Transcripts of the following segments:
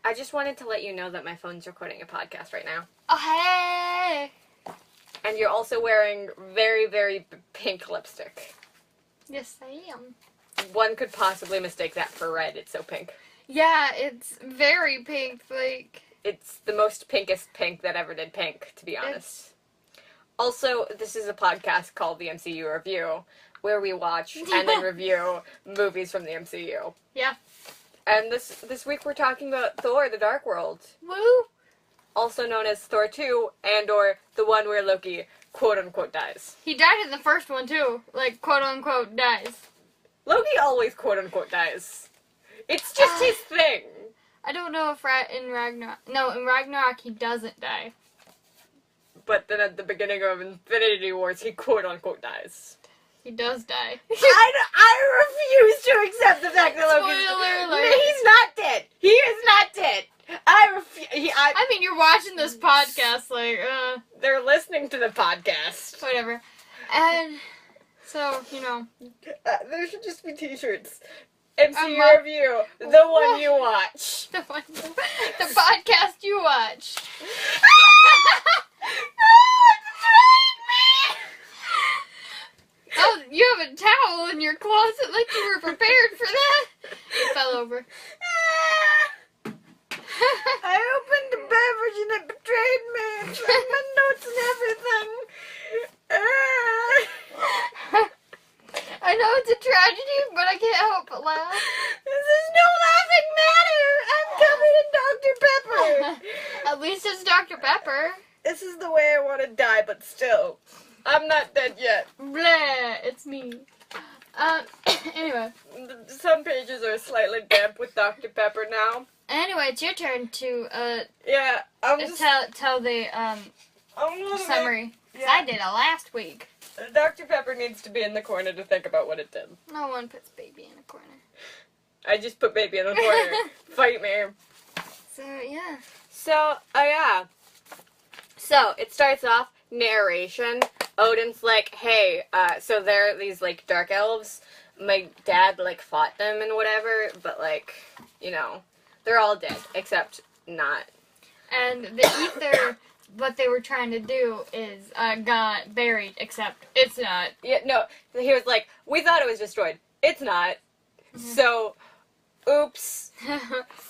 I just wanted to let you know that my phone's recording a podcast right now. Oh, hey! And you're also wearing very, very pink lipstick. Yes, I am. One could possibly mistake that for red. It's so pink. Yeah, it's very pink, like... It's the most pinkest pink that ever did pink, to be honest. Also, this is a podcast called the MCU Review, where we watch and then review movies from the MCU. Yeah. And this week we're talking about Thor, The Dark World. Woo! Also known as Thor 2, and or the one where Loki quote-unquote dies. He died in the first one, too. Like, quote-unquote, dies. Loki always quote-unquote dies. It's just his thing. I don't know if in Ragnarok... No, in Ragnarok he doesn't die. But then at the beginning of Infinity Wars, he quote-unquote dies. He does die. I refuse to accept the fact that Loki's... Spoiler alert. He's not dead. He is not dead. I refuse... I mean, you're watching this podcast, like, They're listening to the podcast. whatever. And, so, you know. There should just be t-shirts. MCU Review, the one you watch. The podcast you watch. Oh, you have a towel in your closet like you were prepared for that. It fell over. I opened the beverage and it betrayed me. It's like my notes and everything. I know it's a tragedy, but I can't help but laugh. This is no laughing matter. I'm covered in Dr. Pepper. At least it's Dr. Pepper. This is the way I want to die, but still. I'm not dead yet. Bleh, it's me. Anyway. Some pages are slightly damp with Dr. Pepper now. Anyway, it's your turn to, Yeah, I'm just... tell the, summary. Yeah. I did it last week. Dr. Pepper needs to be in the corner to think about what it did. No one puts baby in a corner. I just put baby in the corner. Fight me. So, yeah. So, yeah. So, it starts off, narration. Odin's like, hey, so there are these, like, dark elves. My dad, like, fought them and whatever, but, like, you know, they're all dead, except not. And the ether, what they were trying to do is, got buried, except it's not. Yeah, no, he was like, we thought it was destroyed. It's not. So, oops.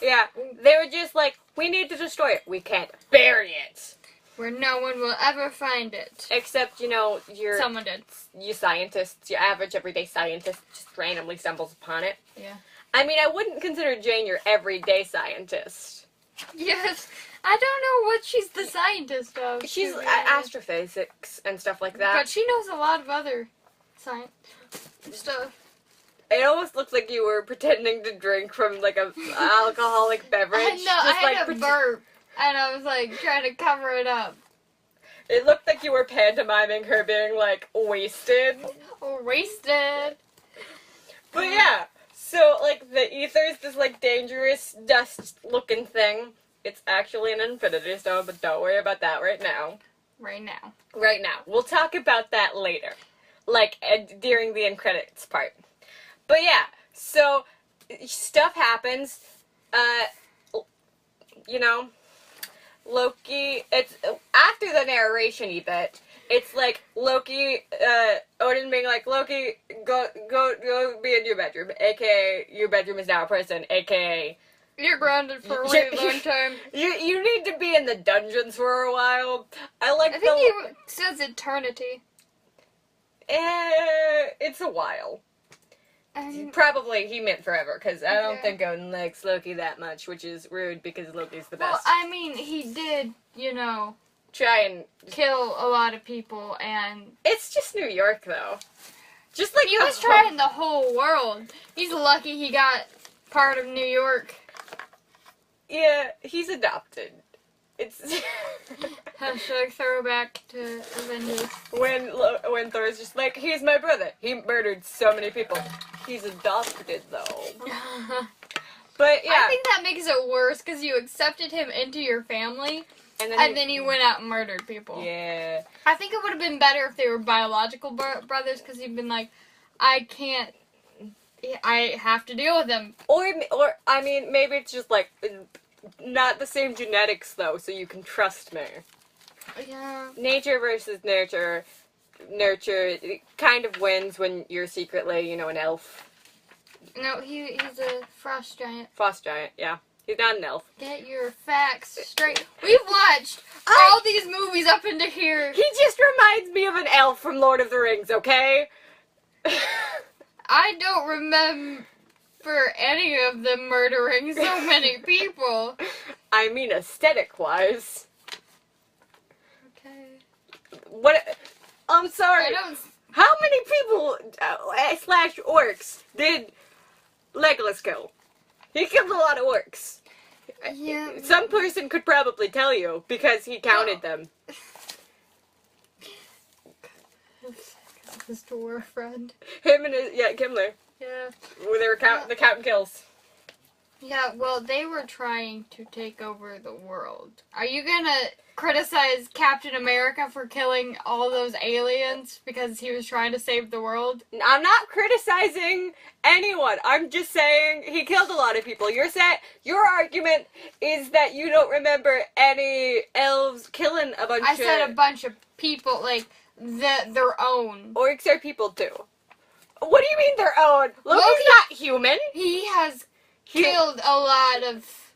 Yeah, they were just like, we need to destroy it. We can't bury it. Where no one will ever find it. Except, you know, Someone did. You scientists, your average everyday scientist just randomly stumbles upon it. Yeah. I mean, I wouldn't consider Jane your everyday scientist. Yes. I don't know what she's the scientist of. She's astrophysics and stuff like that. But she knows a lot of other science stuff. It almost looks like you were pretending to drink from, like, a alcoholic beverage. I know, just, I had a burp. And I was, like, trying to cover it up. It looked like you were pantomiming her being, like, wasted. Wasted. But yeah, so, like, the ether is this, like, dangerous, dust-looking thing. It's actually an infinity stone, but don't worry about that right now. Right now. Right now. We'll talk about that later. Like, during the end credits part. But yeah, so, stuff happens. You know, Loki, it's, after the narration bit, it's like Loki, Odin being like, Loki, go be in your bedroom, aka, your bedroom is now a prison, aka... You're grounded for a really long time. You need to be in the dungeons for a while. I think he says eternity. It's a while. Probably he meant forever, because I don't think Odin likes Loki that much, which is rude, because Loki's the best. Well, I mean, he did, you know... Try and... kill a lot of people, and... It's just New York, though. Just like... He was trying the whole world. He's lucky he got part of New York. Yeah, he's adopted. It's... Hashtag throwback to Avengers. When Thor's just like, he's my brother. He murdered so many people. He's adopted, though. But, yeah. I think that makes it worse, because you accepted him into your family, and then he went out and murdered people. Yeah. I think it would have been better if they were biological brothers, because he'd been like, I can't I have to deal with him. Or I mean, maybe it's just like not the same genetics though, so you can trust me. Yeah. Nature versus nurture. Nurture kind of wins when you're secretly, an elf. No, he's a frost giant. Frost giant, yeah. He's not an elf. Get your facts straight. We've watched all these movies up into here. He just reminds me of an elf from Lord of the Rings, okay? I don't remember any of them murdering so many people. I mean, aesthetic-wise. Okay. What? I'm sorry. I don't... How many people slash orcs did Legolas kill? He killed a lot of orcs. Yeah. Some person could probably tell you because he counted them. His dwarf friend. Him and Kimmler. Yeah. Where they were counting the count kills. Yeah, well, they were trying to take over the world. Are you gonna criticize Captain America for killing all those aliens because he was trying to save the world? I'm not criticizing anyone. I'm just saying he killed a lot of people. Your argument is that you don't remember any elves killing a bunch of... I said a bunch of people, like, their own. Orcs are people too. What do you mean their own? Loki's not human. He has killed a lot of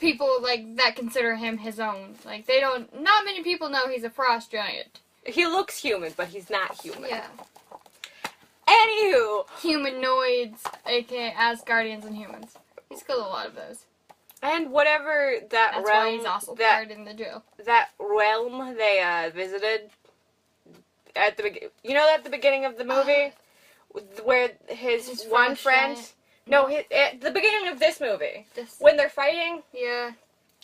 people, like, that consider him his own. Like, not many people know he's a frost giant. He looks human, but he's not human. Yeah. Anywho. Humanoids, aka Asgardians and humans. He's killed a lot of those. And whatever That's why he's also part in the jail. That realm they visited at the at the beginning of the movie, where his one friend... Giant. No, at the beginning of this movie, This. when they're fighting, Yeah.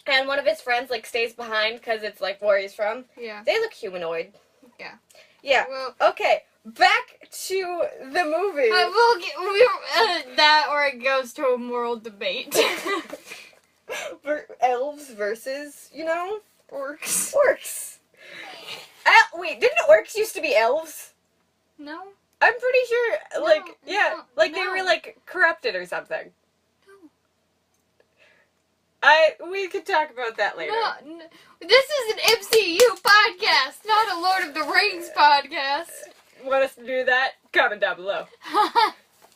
and one of his friends, like, stays behind because it's, like, where he's from, Yeah. they look humanoid. Yeah. Yeah. Well, Okay, back to the movie. we'll get that, or it goes to a moral debate. Elves versus, Orcs. orcs. Wait, didn't orcs used to be elves? No. I'm pretty sure, they no. were, like, corrupted or something. No. We could talk about that later. No. This is an MCU podcast, not a Lord of the Rings podcast. Want us to do that? Comment down below.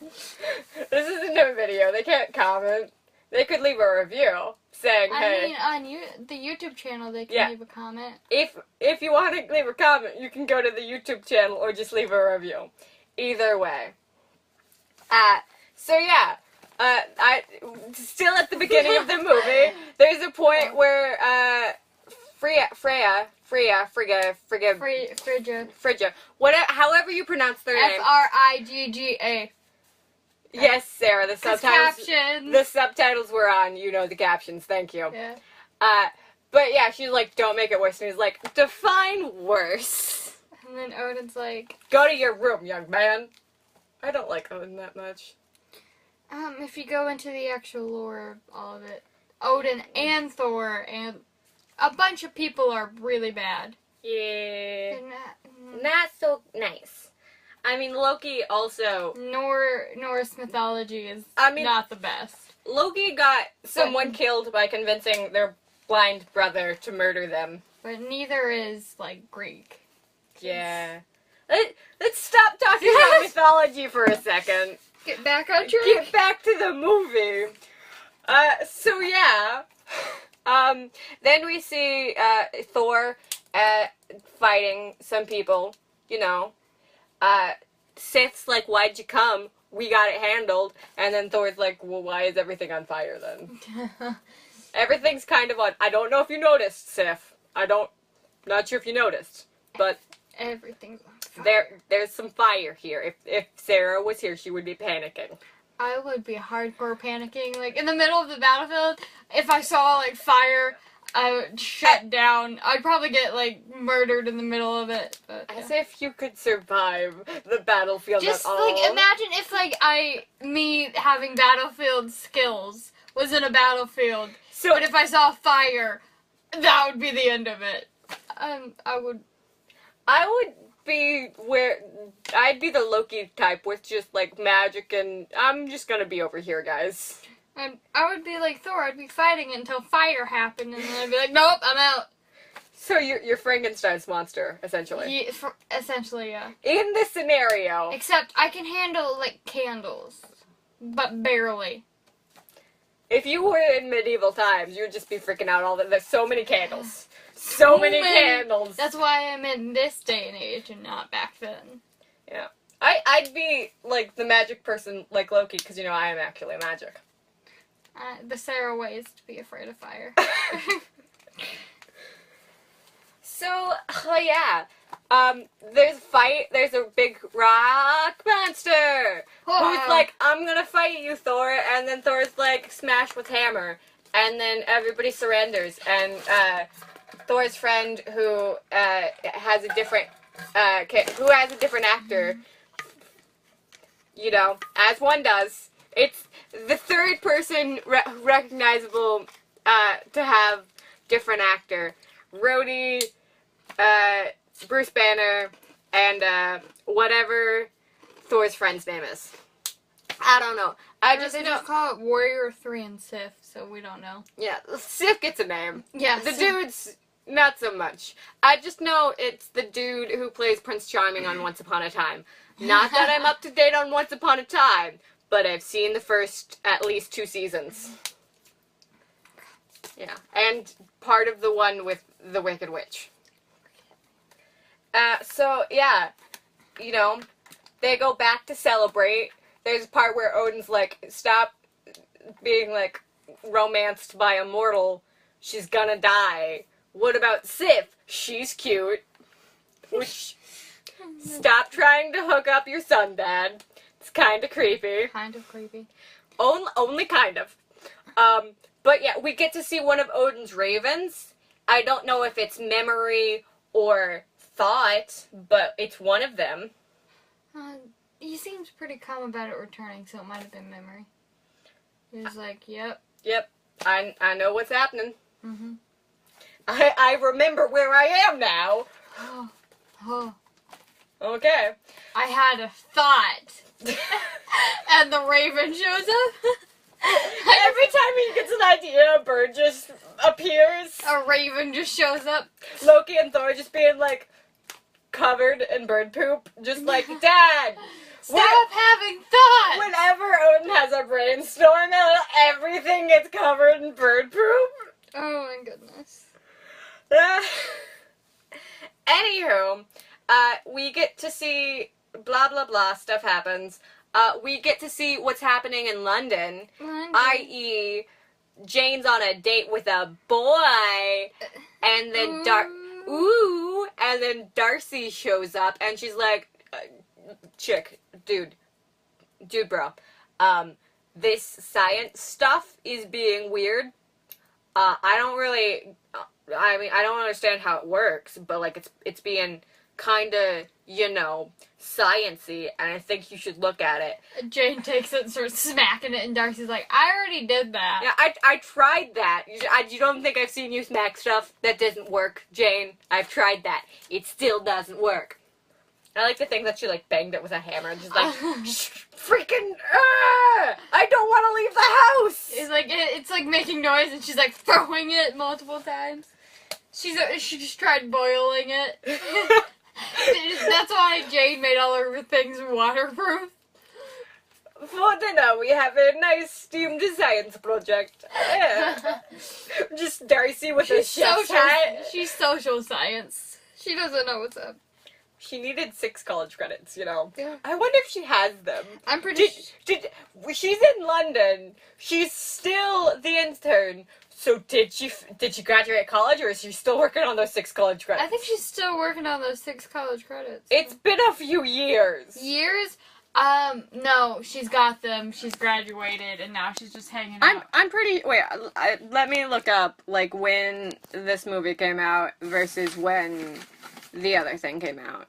This isn't a video. They can't comment. They could leave a review saying, hey. I mean, on the YouTube channel, they can leave a comment. If you want to leave a comment, you can go to the YouTube channel or just leave a review. Either way. So yeah. I still at the beginning of the movie, there's a point where Frigga, however you pronounce their name. Frigga. Yes, Sarah, the subtitles. Captions. The subtitles were on, the captions, thank you. Yeah. But yeah, she's like, don't make it worse. And he's like, define worse. And then Odin's like, go to your room, young man. I don't like Odin that much. if you go into the actual lore of all of it, Odin and Thor and a bunch of people are really bad. Yeah. Not so nice. I mean, Loki also... Norse mythology is not the best. Loki got someone killed by convincing their blind brother to murder them. But neither is, like, Greek. Yeah. Let's stop talking about mythology for a second. Get back on track. Get back to the movie. So yeah. Then we see Thor fighting some people, Sith's like, why'd you come? We got it handled. And then Thor's like, well, why is everything on fire then? Everything's kind of on... I don't know if you noticed, Sith. Not sure if you noticed. But... everything's on fire. There's some fire here. If Sarah was here, she would be panicking. I would be hardcore panicking. Like, in the middle of the battlefield, if I saw, like, fire, I would shut down. I'd probably get, like, murdered in the middle of it. But, As if you could survive the battlefield just, at all. like, imagine if, like, me having battlefield skills was in a battlefield. But if I saw fire, that would be the end of it. I would be the Loki type with just, like, magic and I'm just gonna be over here, guys. And I would be like Thor. I'd be fighting until fire happened, and then I'd be like, nope, I'm out. So you're Frankenstein's monster, essentially. Yeah, essentially, yeah. In this scenario. Except I can handle, like, candles. But barely. If you were in medieval times, you would just be freaking out all the... There's so many candles. So many candles. That's why I'm in this day and age and not back then. Yeah. I'd be, like, the magic person like Loki, because, you know, I am actually magic. The Sarah way is to be afraid of fire. So, yeah. There's a fight. There's a big rock monster. Who's like, I'm gonna fight you, Thor. And then Thor's like, smash with hammer. And then everybody surrenders. And Thor's friend, who has a different actor, you know, as one does. It's the third person recognizable to have different actor. Rhodey, Bruce Banner, and whatever Thor's friend's name is. I don't know. They just call it Warrior 3 and Sif, so we don't know. Yeah, Sif gets a name. Yeah. The dude's not so much. I just know it's the dude who plays Prince Charming on Once Upon a Time. Not that I'm up to date on Once Upon a Time, but I've seen the first at least 2 seasons. Yeah, and part of the one with the Wicked Witch. So, yeah, you know, they go back to celebrate. There's a part where Odin's like, stop being, like, romanced by a mortal. She's gonna die. What about Sif? She's cute. Stop trying to hook up your son, Dad. It's kind of creepy. Kind of creepy. Only kind of. But yeah, we get to see one of Odin's ravens. I don't know if it's memory or thought, but it's one of them. He seems pretty calm about it returning, so it might have been memory. He was like, yep. Yep, I know what's happening. Mm-hmm. I remember where I am now. Oh. Okay. I had a thought. And the raven shows up. Every time he gets an idea, a bird just appears. A raven just shows up. Loki and Thor just being like covered in bird poop. Just like, Dad! Stop having thoughts! Whenever Odin has a brainstorm, everything gets covered in bird poop. Oh my goodness. Anywho, we get to see blah blah blah, stuff happens. We get to see what's happening in London. I.e., Jane's on a date with a boy, and then and then Darcy shows up, and she's like, dude, bro, this science stuff is being weird. I don't understand how it works, but, like, it's being kinda, you know, science-y, and I think you should look at it. Jane takes it and starts smacking it, and Darcy's like, I already did that. Yeah, I tried that. You don't think I've seen you smack stuff that doesn't work, Jane? I've tried that. It still doesn't work. I like to think that she, like, banged it with a hammer and just, like, freaking, I don't want to leave the house! It's like making noise, and she's, like, throwing it multiple times. She just tried boiling it. That's why Jane made all her things waterproof. For dinner, we have a nice steamed science project. Yeah. Just Darcy with a chef's hat. She's social science. She doesn't know what's up. She needed 6 college credits, you know. Yeah. I wonder if she has them. I'm pretty She's in London. She's still the intern. So did she graduate college, or is she still working on those 6 college credits? I think she's still working on those 6 college credits. It's been a few years. Years? No, she's got them. She's graduated, and now she's just hanging out. I'm pretty. Wait, let me look up like when this movie came out versus when the other thing came out.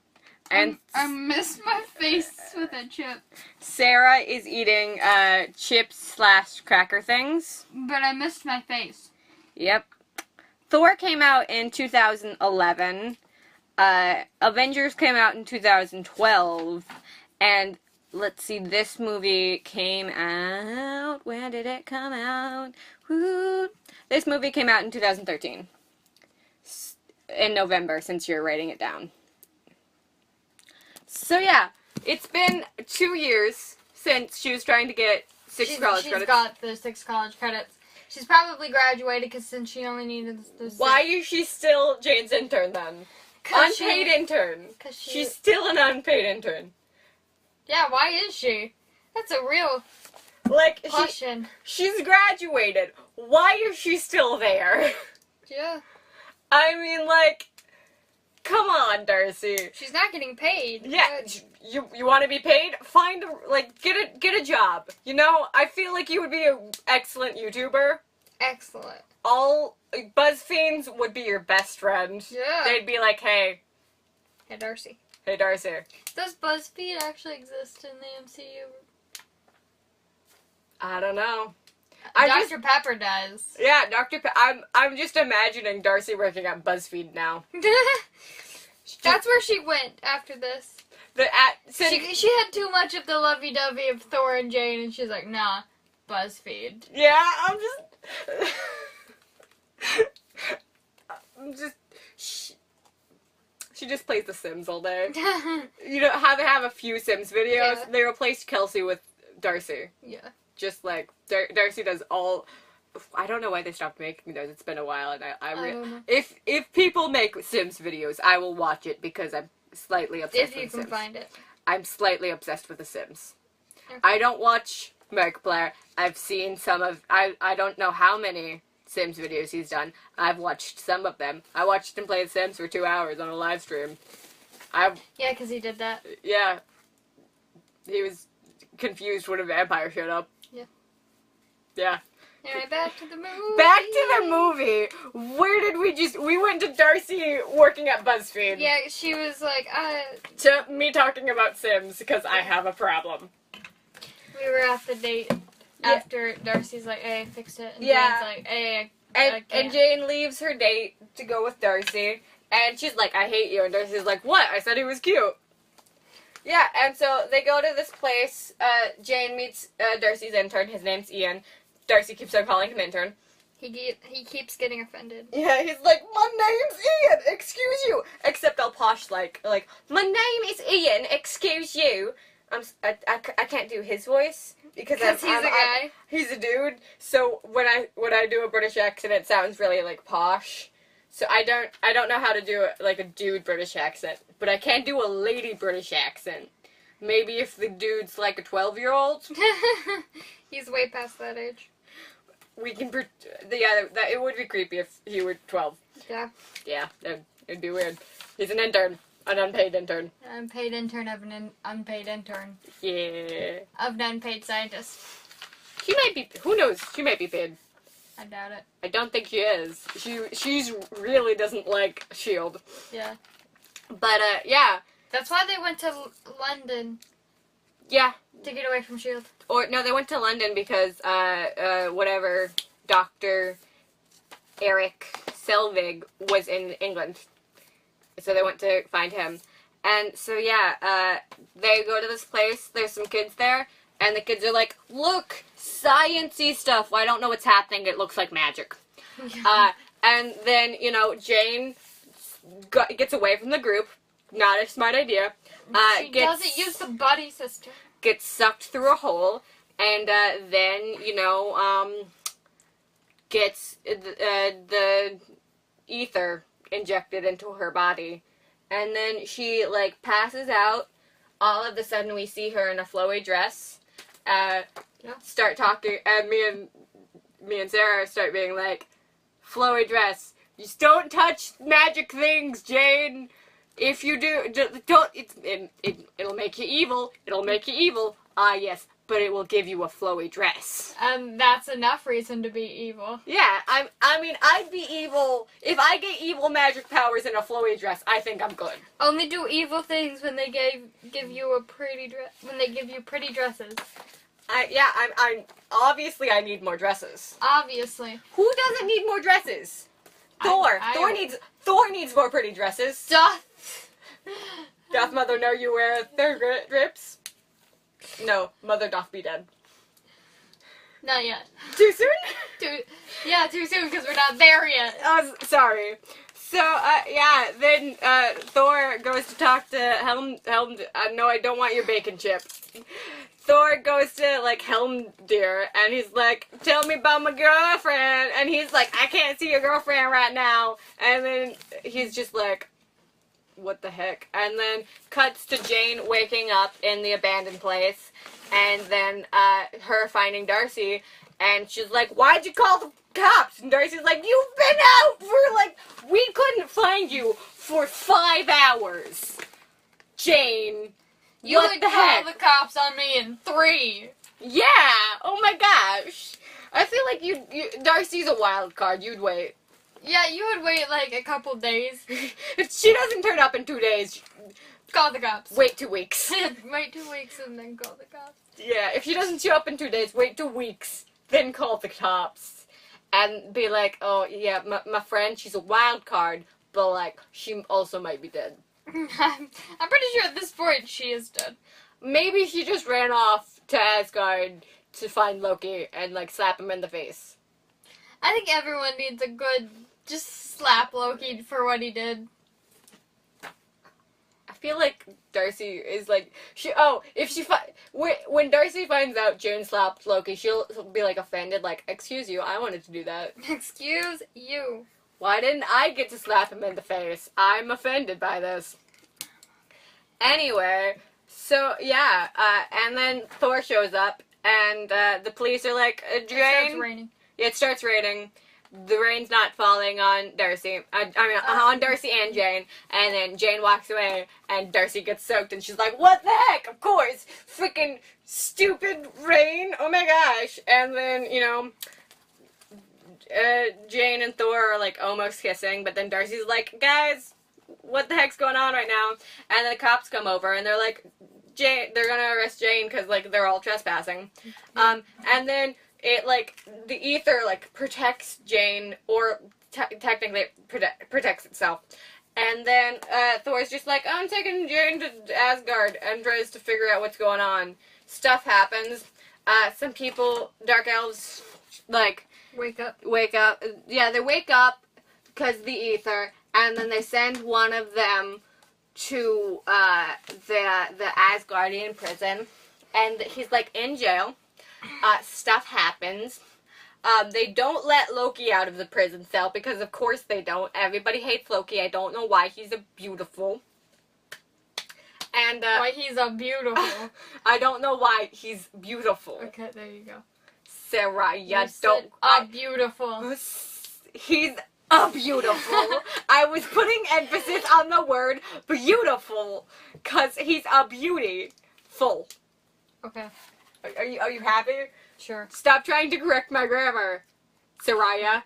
And I missed my face with a chip. Sarah is eating chips / cracker things. But I missed my face. Yep. Thor came out in 2011. Avengers came out in 2012, and let's see, this movie came out. When did it come out? Woo! This movie came out in 2013. In November, since you're writing it down. So yeah, it's been 2 years since she was trying to get 6 college credits. She's got the 6 college credits. She's probably graduated because since she only needed the 6. Why is she still Jane's intern then? Unpaid intern. She's still an unpaid intern. Yeah, why is she? That's a real question. She's graduated. Why is she still there? Yeah. I mean, come on, Darcy. She's not getting paid. Yeah, you want to be paid? Get a job. You know, I feel like you would be an excellent YouTuber. Excellent. All BuzzFiends would be your best friend. Yeah. They'd be like, hey. Hey, Darcy. Hey, Darcy. Does BuzzFeed actually exist in the MCU? I don't know. Dr. Pepper does. Yeah, I'm just imagining Darcy working at BuzzFeed now. That's where she went after this. She had too much of the lovey-dovey of Thor and Jane, and she's like, nah, BuzzFeed. Yeah, she just plays The Sims all day. You know, have a few Sims videos. Yeah. They replaced Kelsey with Darcy. Yeah. Just like Darcy does all. I don't know why they stopped making those. It's been a while, and I don't know. If people make Sims videos, I will watch it because I'm slightly obsessed with The Sims. If you can find it. I'm slightly obsessed with The Sims. Okay. I don't watch Markiplier. I've seen some of. I don't know how many Sims videos he's done. I've watched some of them. I watched him play The Sims for 2 hours on a live stream. Yeah, because he did that. Yeah. He was confused when a vampire showed up. Yeah. Yeah. Alright, back to the movie. Back to the movie. Where did we went to Darcy working at BuzzFeed. Yeah, she was like, to me talking about Sims, because I have a problem. We were at the date after Darcy's like, hey, I fixed it. And Jane's like, hey, I can't. And Jane leaves her date to go with Darcy, and she's like, I hate you. And Darcy's like, what? I said he was cute. Yeah, and so they go to this place. Jane meets Darcy's intern. His name's Ian. Darcy keeps on calling him intern. He keeps getting offended. Yeah, he's like, my name's Ian, excuse you. Except all posh, like, my name is Ian, excuse you. I can't do his voice because he's a guy. He's a dude. So when I do a British accent, it sounds really like posh. So I don't know how to do a dude British accent, but I can do a lady British accent. Maybe if the dude's like a 12-year-old. He's way past that age. We can, that it would be creepy if he were 12. Yeah. Yeah, it'd be weird. He's an intern, an unpaid intern. An unpaid intern of an unpaid intern. Yeah. Of an unpaid scientist. She might be, who knows, she might be paid. I doubt it. I don't think she is. She's really doesn't like S.H.I.E.L.D. Yeah. But, yeah. That's why they went to London. Yeah. To get away from S.H.I.E.L.D. Or, no, they went to London because, whatever, Dr. Eric Selvig was in England. So they went to find him. And so, yeah, they go to this place, there's some kids there, and the kids are like, look, science-y stuff. Well, I don't know what's happening, it looks like magic. And then, Jane gets away from the group. Not a smart idea. She doesn't use the buddy system. Gets sucked through a hole, and then, gets the ether injected into her body. And then she, passes out. All of a sudden, we see her in a flowy dress. Start talking, and me and Sarah start being like, flowy dress. Just don't touch magic things, Jane. If you do, don't. It'll make you evil. It'll make you evil. Ah, yes, but it will give you a flowy dress. And that's enough reason to be evil. Yeah, I'd be evil if I get evil magic powers in a flowy dress. I think I'm good. Only do evil things when they give you a pretty dress. When they give you pretty dresses. I'm obviously I need more dresses. Obviously. Who doesn't need more dresses? Thor needs more pretty dresses. Doth mother know you wear their drips? No, mother doth be dead. Not yet. Too soon? Too soon because we're not there yet. Sorry. So, then Thor goes to talk to Helm. No, I don't want your bacon chip. Thor goes to, like, Helmdir, and he's like, tell me about my girlfriend. And he's like, I can't see your girlfriend right now. And then he's just like, what the heck? And then cuts to Jane waking up in the abandoned place, and then her finding Darcy, and she's like, why'd you call the cops? And Darcy's like, you've been out for, like, we couldn't find you for 5 hours. Jane, you what would the call heck? the cops on me in 3. Yeah, oh my gosh. I feel like you Darcy's a wild card, you'd wait. Yeah, you would wait like a couple days. If she doesn't turn up in 2 days, Call the cops. wait 2 weeks. Wait 2 weeks and then call the cops. Yeah, if she doesn't show up in 2 days, wait 2 weeks, then call the cops. And be like, oh, yeah, my friend, she's a wild card, but, like, she also might be dead. I'm pretty sure at this point she is dead. Maybe she just ran off to Asgard to find Loki and, like, slap him in the face. I think everyone needs a good, just slap Loki for what he did. I feel like Darcy is like when Darcy finds out Jane slapped Loki, she'll be like offended, like, excuse you, I wanted to do that. Excuse you. Why didn't I get to slap him in the face? I'm offended by this. Anyway, so yeah, and then Thor shows up, and the police are like, Jane. It starts raining. Yeah, it starts raining. The rain's not falling on Darcy. On Darcy and Jane. And then Jane walks away, and Darcy gets soaked, and she's like, what the heck? Of course. Freaking stupid rain. Oh my gosh. And then, Jane and Thor are, like, almost kissing, but then Darcy's like, guys, what the heck's going on right now? And the cops come over, and they're like, Jane, they're gonna arrest Jane, because, like, they're all trespassing. And then it, like, the ether, like, protects Jane, or technically it protects itself. And then Thor's just like, I'm taking Jane to Asgard, and tries to figure out what's going on. Stuff happens. Some people, dark elves, like, Wake up. Yeah, they wake up because the ether, and then they send one of them to the Asgardian prison, and he's, like, in jail. Stuff happens. They don't let Loki out of the prison cell, because of course they don't. Everybody hates Loki. I don't know why. He's a beautiful. And, why he's a beautiful. I don't know why he's beautiful. Okay, there you go. Sarah, You don't. said beautiful. He's a beautiful. I was putting emphasis on the word beautiful, because he's a beauty. Full. Okay. Are you happy? Sure. Stop trying to correct my grammar, Saraya.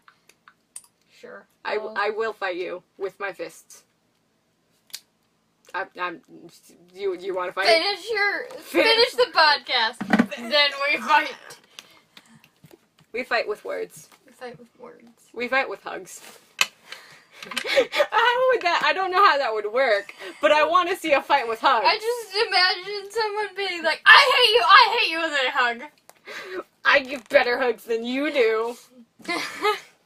Sure. I will fight you with my fists. You want to fight? Finish the podcast. Then we fight. We fight with words. We fight with words. We fight with hugs. How would that? I don't know how that would work, but I want to see a fight with hugs. I just imagine someone being like, I hate you, and then a hug. I give better hugs than you do.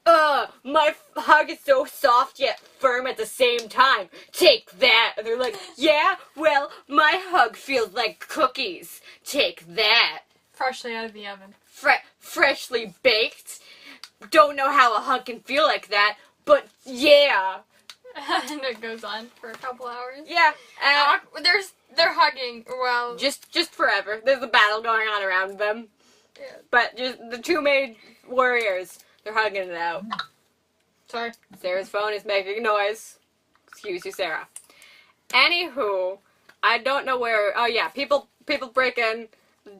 My hug is so soft yet firm at the same time. Take that. And they're like, yeah, well, my hug feels like cookies. Take that. Freshly out of the oven. Freshly baked. Don't know how a hug can feel like that, but yeah. And it goes on for a couple hours. Yeah. They're hugging. Well, just forever. There's a battle going on around them. Yeah. But just the two main warriors, they're hugging it out. Sorry. Sarah's phone is making noise. Excuse you, Sarah. Anywho, I don't know where. Oh yeah, people break in.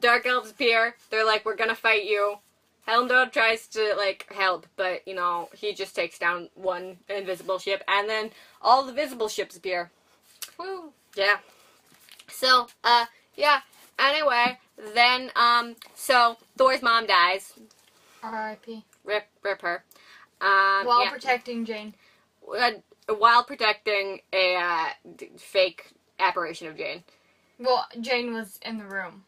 Dark elves appear. They're like, we're gonna fight you. Helmdor tries to, like, help, but, he just takes down one invisible ship, and then all the visible ships appear. Woo. Yeah. So, yeah. Anyway, then, so, Thor's mom dies. R.I.P. Rip her. While protecting Jane. While protecting a fake apparition of Jane. Well, Jane was in the room.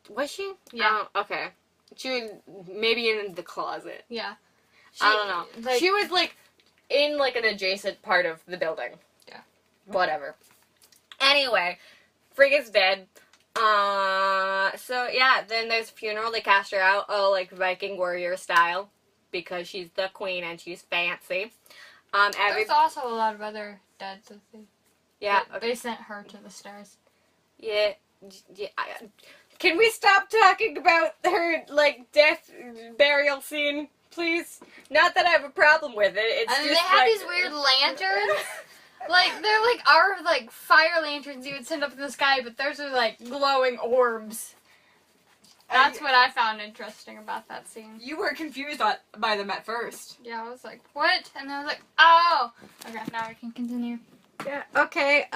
Was she? Yeah. Oh, okay. She was maybe in the closet. Yeah. I don't know. She was, like, in, like, an adjacent part of the building. Yeah. Whatever. Anyway, Frigg is dead. So, yeah, then there's a funeral. They cast her out, like, Viking warrior style. Because she's the queen and she's fancy. There's also a lot of other deads. Yeah. They sent her to the stars. Yeah. Can we stop talking about her, like, death burial scene, please? Not that I have a problem with it. It's and just they have like... these weird lanterns. Like, they're like our, like, fire lanterns you would send up in the sky, but theirs are, like, glowing orbs. That's what I found interesting about that scene. You were confused by them at first. Yeah, I was like, what? And I was like, oh! Okay, now we can continue. Yeah, okay,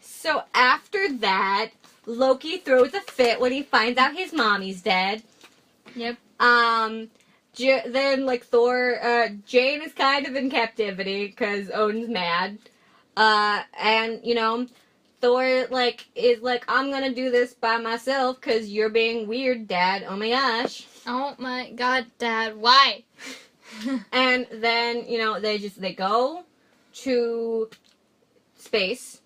so after that, Loki throws a fit when he finds out his mommy's dead. Yep. Then, like, Thor, Jane is kind of in captivity, because Odin's mad. And, you know, Thor, like, is like, I'm gonna do this by myself, because you're being weird, Dad. Oh my gosh. Oh my god, Dad, why? And then, you know, they go to space.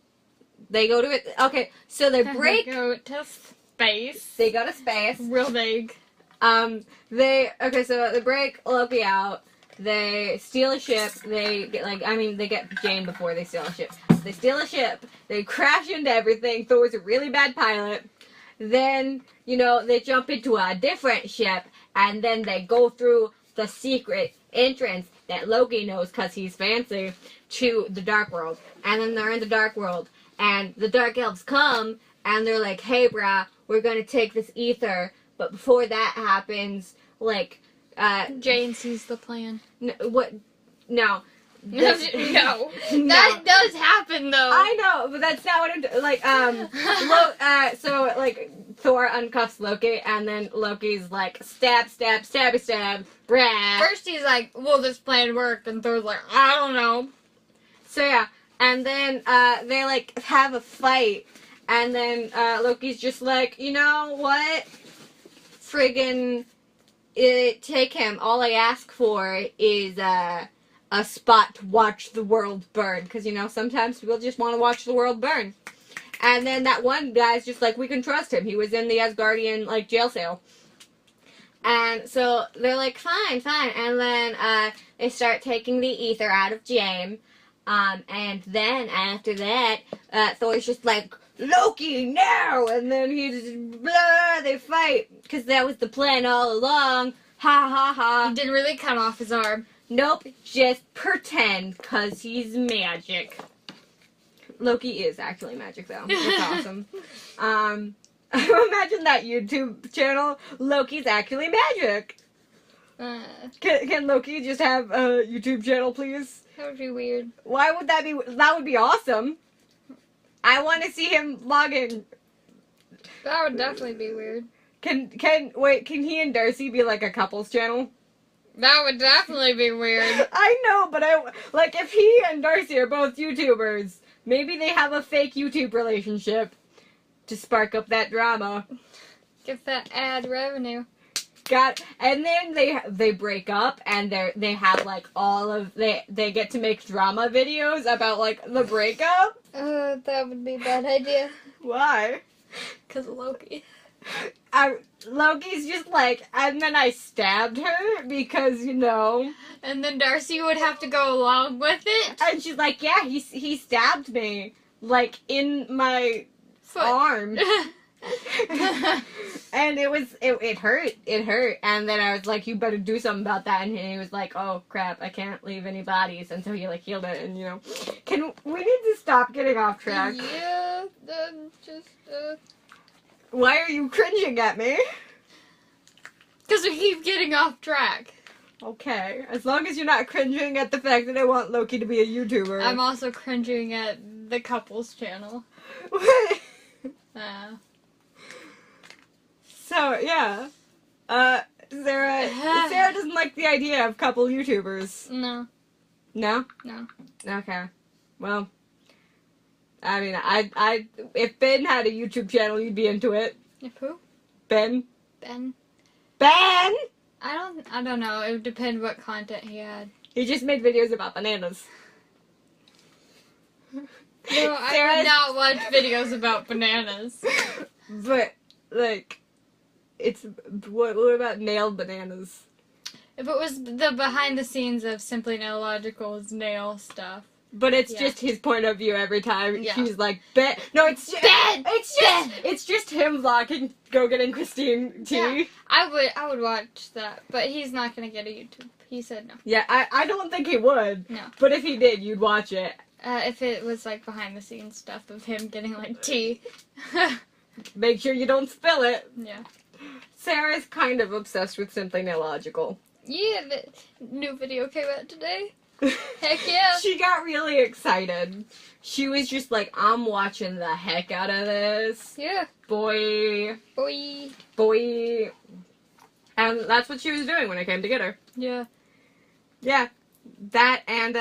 They go to it. Okay, so they break. They go to space. They go to space. Real big. So they break Loki out. They steal a ship. They get Jane before they steal a ship. They steal a ship. They crash into everything. Thor's a really bad pilot. Then, you know, they jump into a different ship, and then they go through the secret entrance that Loki knows because he's fancy to the Dark World. And then they're in the Dark World. And the Dark Elves come, and they're like, hey, brah, we're going to take this ether. But before that happens, like... Jane sees the plan. No. No. No. That does happen, though. I know, but that's not what I'm... Like, so, like, Thor uncuffs Loki, and then Loki's like, stab, stab, stabby, stab, brah. First he's like, will this plan work? And Thor's like, I don't know. So, yeah. And then, they, like, have a fight. And then, Loki's just like, you know what? Friggin' take him. All I ask for is, a spot to watch the world burn. Because, you know, sometimes people just want to watch the world burn. And then that one guy's just like, we can trust him. He was in the Asgardian, like, jail cell. And so they're like, fine, fine. And then, they start taking the ether out of Jane. And then after that, Thor's just like, Loki, now! And then they fight. Because that was the plan all along. Ha ha ha. He didn't really cut off his arm. Nope, just pretend, because he's magic. Loki is actually magic, though. It's awesome. Imagine that YouTube channel, Loki's actually magic. Can Loki just have a YouTube channel, please? That would be weird. Why would that be? That would be awesome. I want to see him logging. That would definitely be weird. Can he and Darcy be like a couples channel? That would definitely be weird. I know, but if he and Darcy are both YouTubers, maybe they have a fake YouTube relationship to spark up that drama. Get that ad revenue. And then they break up, and they have like they get to make drama videos about like the breakup. That would be a bad idea. Why? Because Loki. Loki's just like, and then I stabbed her because, you know. And then Darcy would have to go along with it. And she's like, yeah, he stabbed me, like, in my arm. And it hurt. It hurt. And then I was like, you better do something about that. And he was like, oh, crap, I can't leave any bodies. And so he, like, healed it. And, you know, we need to stop getting off track. Yeah, then just, Why are you cringing at me? Because we keep getting off track. Okay. As long as you're not cringing at the fact that I want Loki to be a YouTuber. I'm also cringing at the couples channel. So, yeah. Sarah doesn't like the idea of couple YouTubers. No. No? No. Okay. Well, I mean, I if Ben had a YouTube channel, you'd be into it. If who? Ben? Ben? Ben! I don't know. It would depend what content he had. He just made videos about bananas. No, I would not watch videos about bananas. But, like, it's... What about nailed bananas? If it was the behind the scenes of Simply Nailogical's nail stuff. But it's just his point of view every time. Yeah. He's like, Ben! No, it's just... Ben! It's just him vlogging, go getting Christine tea. Yeah, I would watch that, but he's not gonna get a YouTube. He said no. Yeah, I don't think he would. No. But if he did, you'd watch it. If it was like behind the scenes stuff of him getting like tea. Make sure you don't spill it. Yeah. Sarah's kind of obsessed with Simply Nailogical. Yeah, the new video came out today. Heck yeah. She got really excited. She was just like, I'm watching the heck out of this. Yeah. Boy. Boy. And that's what she was doing when I came to get her. Yeah. Yeah. That and,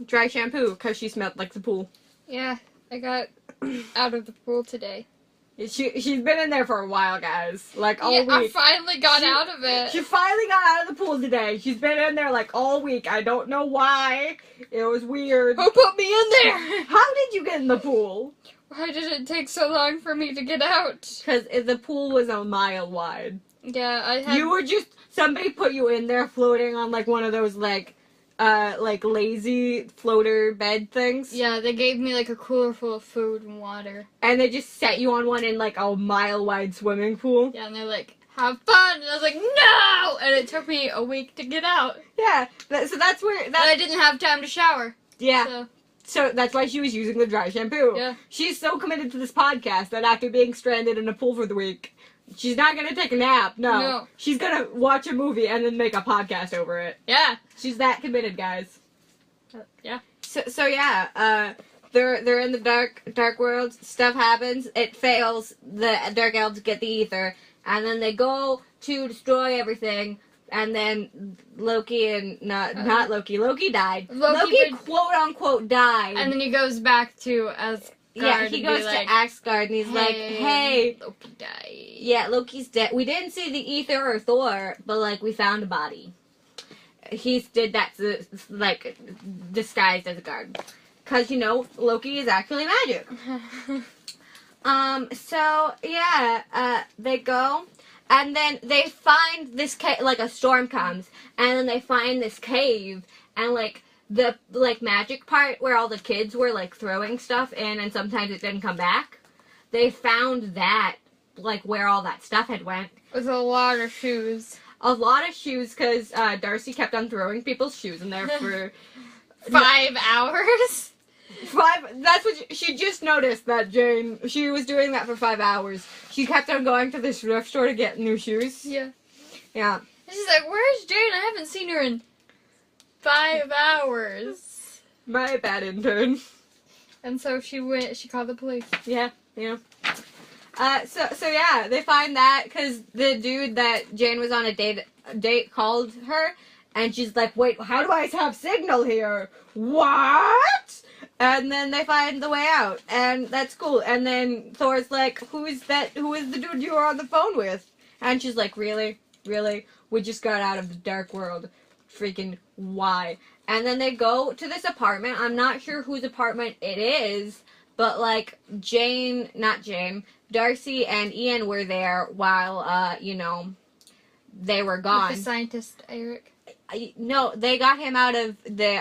dry shampoo, because she smelled like the pool. Yeah. I got out of the pool today. She's been in there for a while, guys. Like, all week. I finally got out of it. She finally got out of the pool today. She's been in there, like, all week. I don't know why. It was weird. Who put me in there? How did you get in the pool? Why did it take so long for me to get out? Because the pool was a mile wide. Yeah, I had... You were just... Somebody put you in there floating on, like, one of those, like lazy floater bed things. Yeah, they gave me, like, a cooler full of food and water. And they just set you on one in, like, a mile-wide swimming pool. Yeah, and they're like, have fun! And I was like, no! And it took me a week to get out. Yeah, so that's where... And I didn't have time to shower. Yeah. So that's why she was using the dry shampoo. Yeah. She's so committed to this podcast that after being stranded in a pool for the week, she's not going to take a nap. No. She's going to watch a movie and then make a podcast over it. Yeah. She's that committed, guys. Yeah. So yeah, they're in the dark world. Stuff happens. It fails. The dark elves get the ether, and then they go to destroy everything. And then Loki and not Loki. Loki died. Loki quote unquote died. And then he goes back to Asgard. Yeah, he goes to Asgard and he's like, "Hey, Loki died." Yeah, Loki's dead. We didn't see the ether or Thor, but like we found a body. He did that to, like, disguised as a guard. Because, Loki is actually magic. So, yeah, they go, and then they find this cave, like, a storm comes, and then they find this cave, and, like, the, like, magic part where all the kids were, like, throwing stuff in, and sometimes it didn't come back, they found that, like, where all that stuff had went. With a lot of shoes. A lot of shoes, because Darcy kept on throwing people's shoes in there for 5 hours. That's what she just noticed that Jane. She was doing that for 5 hours. She kept on going to the thrift store to get new shoes. Yeah. Yeah. And she's like, "Where's Jane? I haven't seen her in 5 hours." My bad intern. And so she called the police. Yeah. So yeah, they find that because the dude that Jane was on a date called her, and she's like, "Wait, how do I have signal here? What?" And then they find the way out, and that's cool. And then Thor's like, "Who is that? Who is the dude you were on the phone with?" And she's like, "Really? We just got out of the dark world. Freaking why?" And then they go to this apartment. I'm not sure whose apartment it is, but like Darcy and Ian were there while, they were gone. With the scientist, Eric. No, they got him out of the,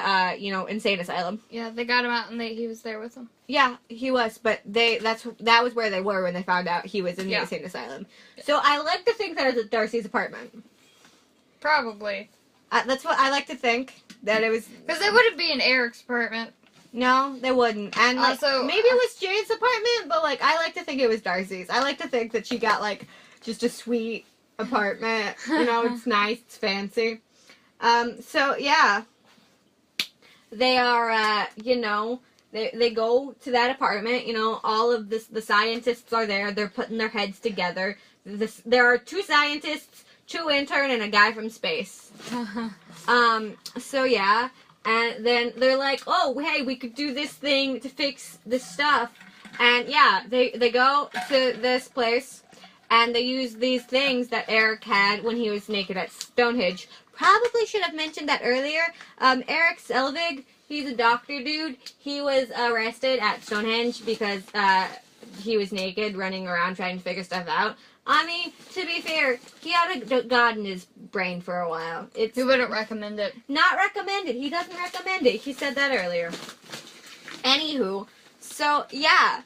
insane asylum. Yeah, they got him out and he was there with them. Yeah, he was, but that was where they were when they found out he was in the insane asylum. Yeah. So I like to think that it's Darcy's apartment. Probably. That's what I like to think, that it was... Because it wouldn't be in Eric's apartment. No, they wouldn't. And, like, also, maybe it was Jane's apartment, but, like, I like to think it was Darcy's. I like to think that she got, like, just a sweet apartment. It's nice, it's fancy. So, yeah. They are, they go to that apartment, all of the scientists are there. They're putting their heads together there are 2 scientists, 2 intern, and a guy from space. So yeah, and then they're like, oh, hey, we could do this thing to fix this stuff. And yeah, they go to this place, and they use these things that Eric had when he was naked at Stonehenge. Probably should have mentioned that earlier. Eric Selvig, he's a doctor dude. He was arrested at Stonehenge because he was naked running around trying to figure stuff out. I mean, to be fair, he had a god in his brain for a while. He wouldn't recommend it. Not recommended. He doesn't recommend it. He said that earlier. Anywho, so yeah.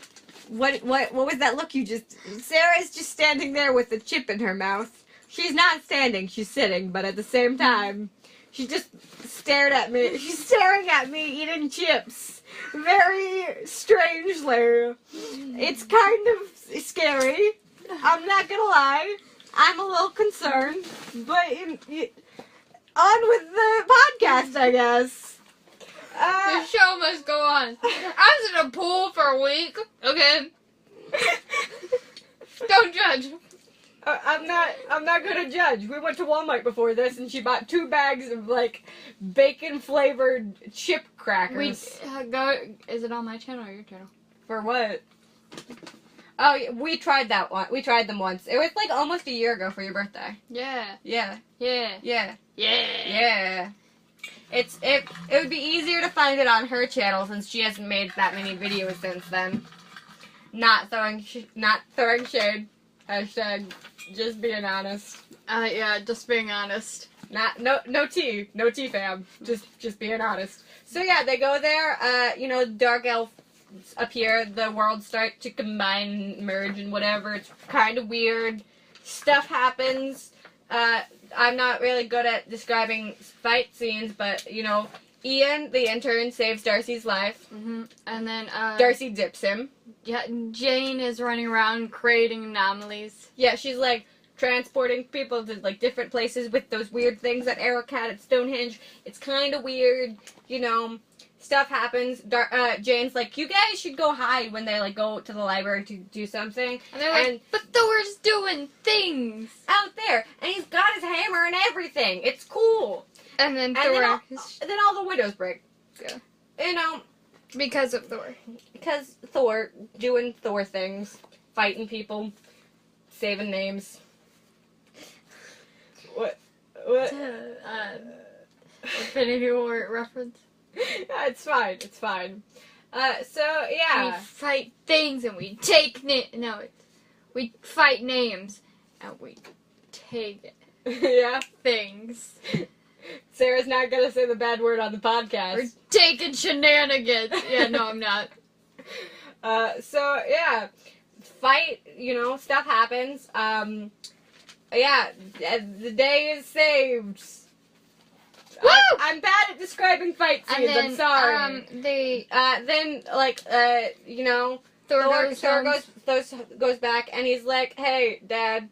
What was that look you just... Sarah's just standing there with a chip in her mouth. She's not standing, she's sitting, but at the same time, she just stared at me. She's staring at me eating chips. Very strangely. It's kind of scary. I'm not gonna lie. I'm a little concerned. But on with the podcast, I guess. The show must go on. I was in a pool for a week. Okay. Don't judge. I'm not gonna judge. We went to Walmart before this, and she bought 2 bags of like bacon flavored chip crackers. Is it on my channel or your channel? For what? Oh, yeah, we tried that one. We tried them once. It was like almost a year ago for your birthday. Yeah. Yeah. Yeah. Yeah. Yeah. Yeah. It would be easier to find it on her channel since she hasn't made that many videos since then. Not throwing shade. Hashtag just being honest. Yeah, just being honest. No tea fam. Just being honest. So yeah, they go there. Dark elves appear. The worlds start to combine, merge, and whatever. It's kind of weird. Stuff happens. I'm not really good at describing fight scenes, but Ian, the intern, saves Darcy's life. Mm-hmm. And then Darcy dips him. Yeah, Jane is running around creating anomalies. Yeah, she's like transporting people to like different places with those weird things that Eric had at Stonehenge. It's kind of weird, Stuff happens. Jane's like, you guys should go hide when they like go to the library to do something. And they're like, but Thor's doing things out there, and he's got his hammer and everything. It's cool. And then Thor. Then all the windows break. Yeah. Because of Thor. Because Thor doing Thor things, fighting people, saving names. What? Infinity War reference. It's fine. So yeah. We fight things and we take we fight names and we take yeah things. Sarah's not gonna say the bad word on the podcast. We're taking shenanigans. Yeah, no, I'm not. So yeah, fight. Stuff happens. Yeah, the day is saved. Woo! I'm bad at describing fight scenes. Then, I'm sorry. Thor goes back and he's like, "Hey, Dad,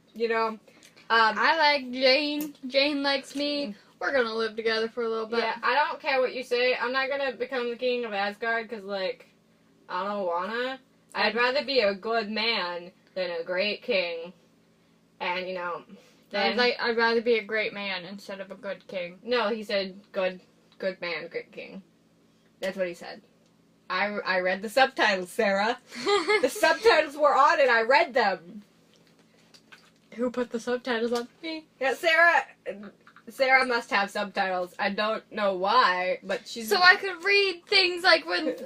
I like Jane. Jane likes me. We're gonna live together for a little bit." Yeah, I don't care what you say. I'm not gonna become the king of Asgard because, I don't wanna. I'd rather be a good man than a great king. And I'd rather be a great man instead of a good king. No, he said good man, great king. That's what he said. I read the subtitles, Sarah. The subtitles were on and I read them. Who put the subtitles on? Me. Yeah, Sarah must have subtitles. I don't know why, but she's... So I could read things like when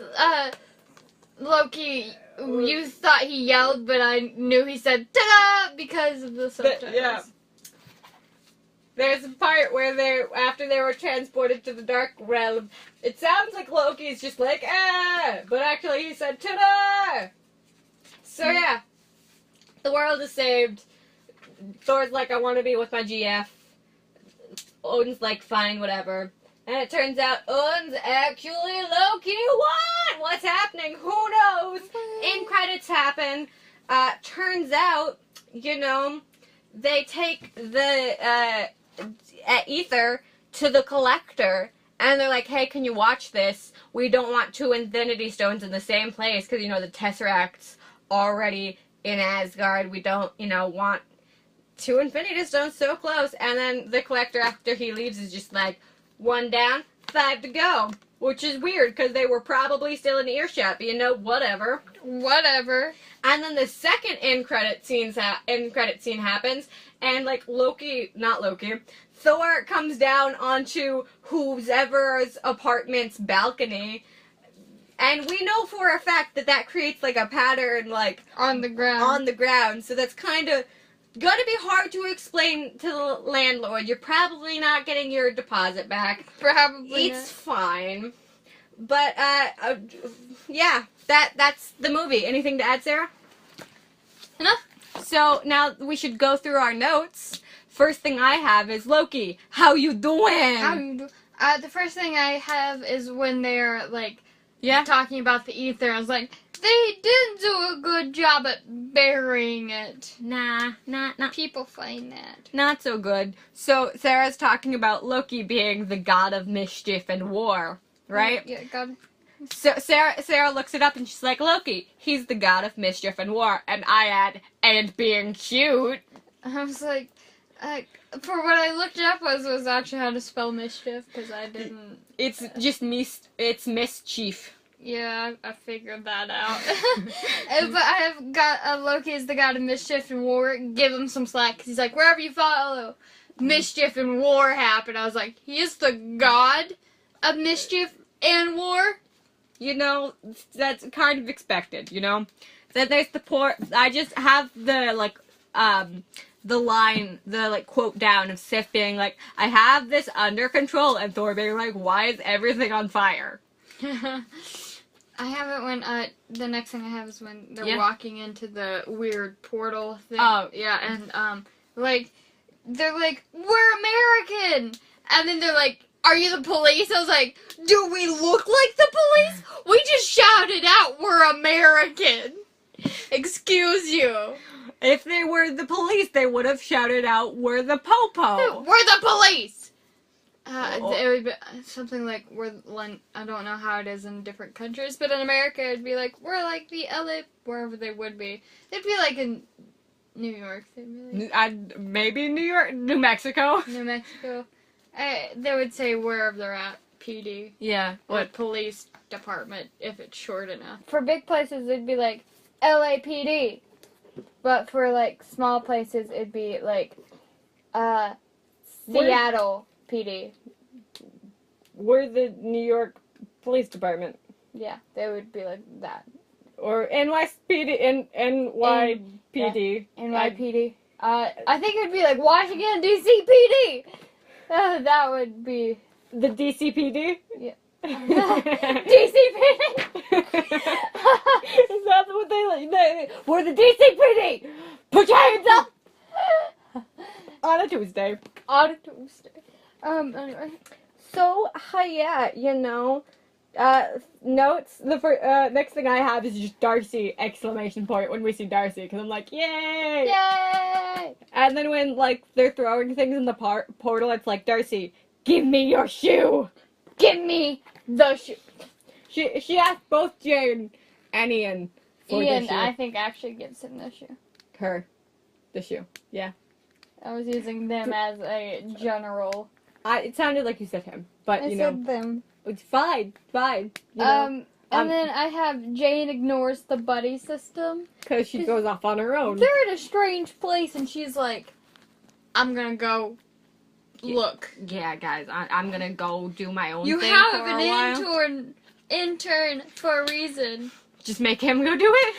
Loki... You thought he yelled, but I knew he said "ta-da" because of the subtitles. Yeah. There's a part where after they were transported to the Dark Realm, it sounds like Loki's just like, ah! But actually he said, ta-da! So yeah, the world is saved. Thor's like, I want to be with my GF. Odin's like, fine, whatever. And it turns out Odin's actually Loki. What? What's happening? Who knows? End credits happen. Turns out, they take the ether to the collector, and they're like, hey, can you watch this? We don't want 2 Infinity Stones in the same place, because, the Tesseract's already in Asgard. We don't, want 2 Infinity Stones, so close. And then the Collector, after he leaves, is just like, 1 down, 5 to go. Which is weird, because they were probably still in earshot, but whatever. Whatever. And then the second end credit scene happens, and like Thor comes down onto whoever's apartment's balcony, and we know for a fact that creates like a pattern like on the ground. So that's kind of gonna be hard to explain to the landlord. You're probably not getting your deposit back. Probably It's fine. But yeah, that's the movie. Anything to add, Sarah? No. So now we should go through our notes. First thing I have is Loki. How you doing? The first thing I have is when they're like talking about the ether. I was like, they didn't do a good job at burying it. Nah. People find that Not so good. So Sarah's talking about Loki being the god of mischief and war, right? Yeah, God. So Sarah looks it up and she's like, Loki, he's the god of mischief and war. And I add, and being cute. I was like, for what I looked it up was actually how to spell mischief, because I didn't. It's just it's mischief. Yeah, I figured that out. But I have got Loki is the god of mischief and war. Give him some slack, because he's like, wherever you follow mischief and war happen. I was like, he is the god of mischief and war. That's kind of expected, Then there's I just have the, the line, the, quote down of Sif being like, I have this under control, and Thor being like, why is everything on fire? I have it when, the next thing I have is when they're walking into the weird portal thing. Oh. Yeah, and, they're like, we're American! And then they're like, are you the police? I was like, do we look like the police? We just shouted out, we're American. Excuse you. If they were the police, they would have shouted out, we're the po-po. We're the police! It would be something like, I don't know how it is in different countries, but in America it'd be like, we're like the LA, wherever they would be. They'd be like in New York. They'd be like, maybe New York, New Mexico. New Mexico. They would say wherever they're at, PD. Yeah. Or police department, if it's short enough. For big places, it'd be like LAPD. But for, small places, it'd be, Seattle PD. We're the New York Police Department. Yeah, they would be like that. Or NYPD, NYPD. NYPD. I think it'd be like Washington, D.C. PD. That would be... The DCPD? Yeah. DCPD? Is that what they we're the DCPD! Put your hands up! On a Tuesday. Anyway. So, notes. The next thing I have is just Darcy! Exclamation point when we see Darcy, because I'm like, yay! Yay! And then when, they're throwing things in the portal, it's like, Darcy, give me your shoe! Give me the shoe. She asked both Jane and Ian for the shoe. I think, actually gives him the shoe. The shoe. Yeah. I was using them as a general. It sounded like you said him, but, I said them. It's fine. And then I have Jane ignores the buddy system. Because she goes off on her own. They're in a strange place, and she's like, I'm gonna go look. Yeah, guys, I'm gonna go do my own you thing have for an a while. intern for a reason. Just make him go do it?